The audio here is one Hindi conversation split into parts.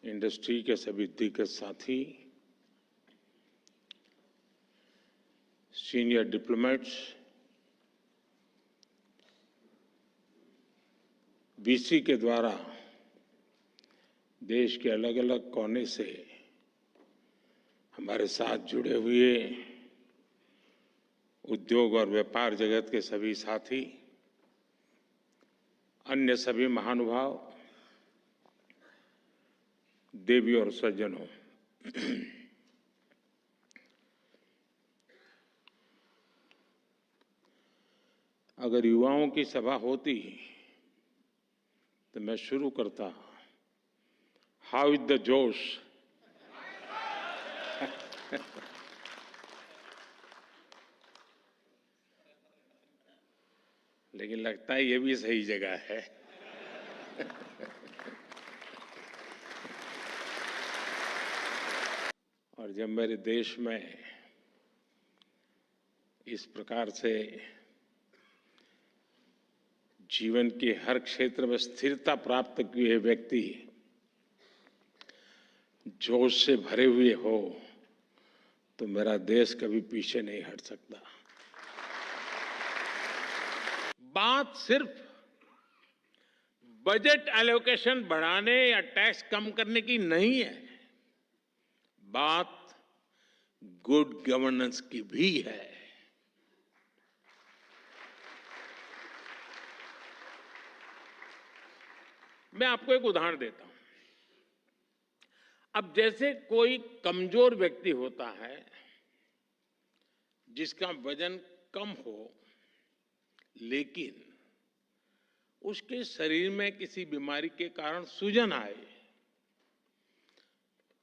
इंडस्ट्री के सभी दिग्गज साथी, सीनियर डिप्लोमेट्स, वीसी के द्वारा देश के अलग अलग कोने से हमारे साथ जुड़े हुए उद्योग और व्यापार जगत के सभी साथी, अन्य सभी महानुभाव, देवी और सज्जनों, अगर युवाओं की सभा होती तो मैं शुरू करता, हाउ इज द जोश। लेकिन लगता है ये भी सही जगह है। और जब मेरे देश में इस प्रकार से जीवन के हर क्षेत्र में स्थिरता प्राप्त किए व्यक्ति जोश से भरे हुए हो, तो मेरा देश कभी पीछे नहीं हट सकता। बात सिर्फ बजट एलोकेशन बढ़ाने या टैक्स कम करने की नहीं है, बात गुड गवर्नेंस की भी है। मैं आपको एक उदाहरण देता हूं। अब जैसे कोई कमजोर व्यक्ति होता है जिसका वजन कम हो, लेकिन उसके शरीर में किसी बीमारी के कारण सूजन आए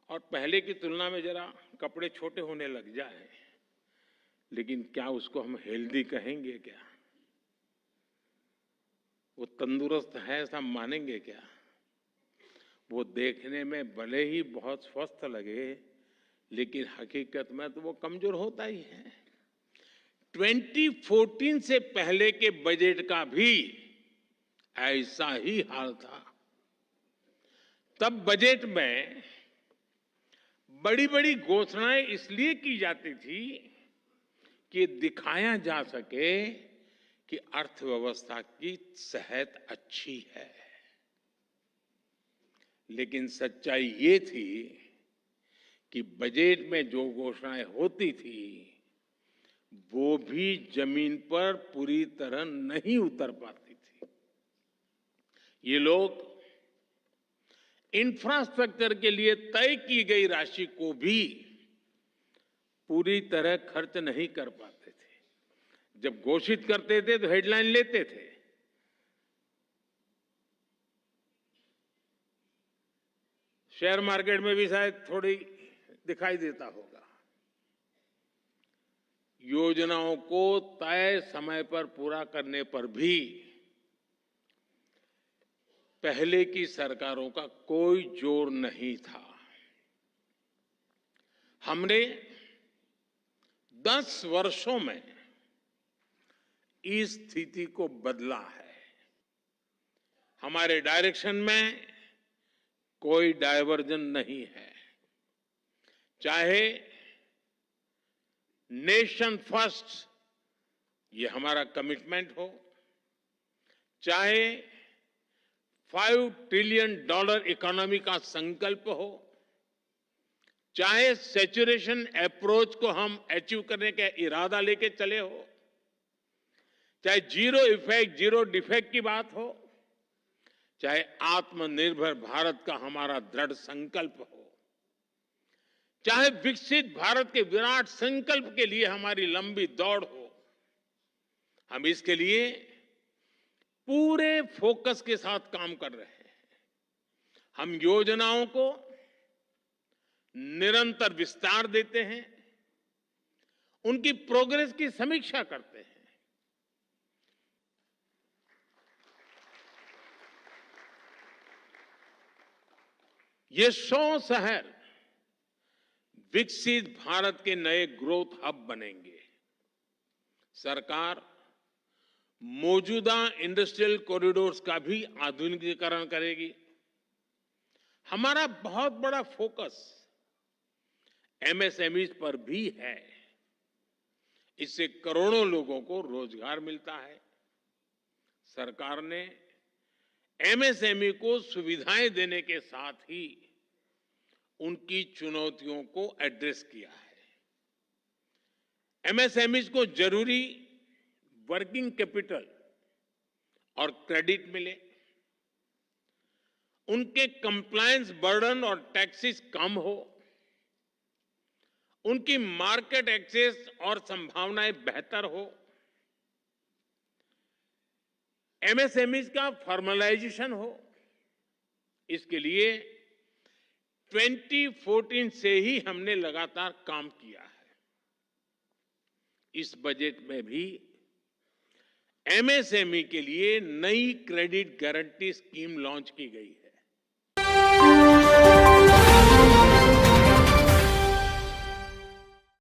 और पहले की तुलना में जरा कपड़े छोटे होने लग जाए, लेकिन क्या उसको हम हेल्दी कहेंगे? क्या वो तंदुरुस्त है ऐसा मानेंगे? क्या वो देखने में भले ही बहुत स्वस्थ लगे, लेकिन हकीकत में तो वो कमजोर होता ही है। 2014 से पहले के बजट का भी ऐसा ही हाल था। तब बजट में बड़ी बड़ी घोषणाएं इसलिए की जाती थी कि दिखाया जा सके कि अर्थव्यवस्था की सेहत अच्छी है, लेकिन सच्चाई ये थी कि बजट में जो घोषणाएं होती थी वो भी जमीन पर पूरी तरह नहीं उतर पाती थी। ये लोग इंफ्रास्ट्रक्चर के लिए तय की गई राशि को भी पूरी तरह खर्च नहीं कर पाते थे। जब घोषित करते थे तो हेडलाइन लेते थे, शेयर मार्केट में भी शायद थोड़ी दिखाई देता होगा। योजनाओं को तय समय पर पूरा करने पर भी पहले की सरकारों का कोई जोर नहीं था। हमने 10 वर्षों में इस स्थिति को बदला है। हमारे डायरेक्शन में कोई डायवर्जन नहीं है। चाहे नेशन फर्स्ट ये हमारा कमिटमेंट हो, चाहे $5 ट्रिलियन इकोनॉमी का संकल्प हो, चाहे सैचुरेशन अप्रोच को हम अचीव करने का इरादा लेके चले हो, चाहे जीरो इफेक्ट जीरो डिफेक्ट की बात हो, चाहे आत्मनिर्भर भारत का हमारा दृढ़ संकल्प हो, चाहे विकसित भारत के विराट संकल्प के लिए हमारी लंबी दौड़ हो, हम इसके लिए पूरे फोकस के साथ काम कर रहे हैं। हम योजनाओं को निरंतर विस्तार देते हैं, उनकी प्रोग्रेस की समीक्षा करते हैं। ये 100 शहर विकसित भारत के नए ग्रोथ हब बनेंगे। सरकार मौजूदा इंडस्ट्रियल कॉरिडोर्स का भी आधुनिकीकरण करेगी। हमारा बहुत बड़ा फोकस एमएसएमईज पर भी है। इससे करोड़ों लोगों को रोजगार मिलता है। सरकार ने एमएसएमई को सुविधाएं देने के साथ ही उनकी चुनौतियों को एड्रेस किया है। एमएसएमईज को जरूरी वर्किंग कैपिटल और क्रेडिट मिले, उनके कंप्लायंस बर्डन और टैक्सेस कम हो, उनकी मार्केट एक्सेस और संभावनाएं बेहतर हो, एमएसएमईज का फॉर्मलाइजेशन हो। इसके लिए 2014 से ही हमने लगातार काम किया है। इस बजट में भी एमएसएमई के लिए नई क्रेडिट गारंटी स्कीम लॉन्च की गई है।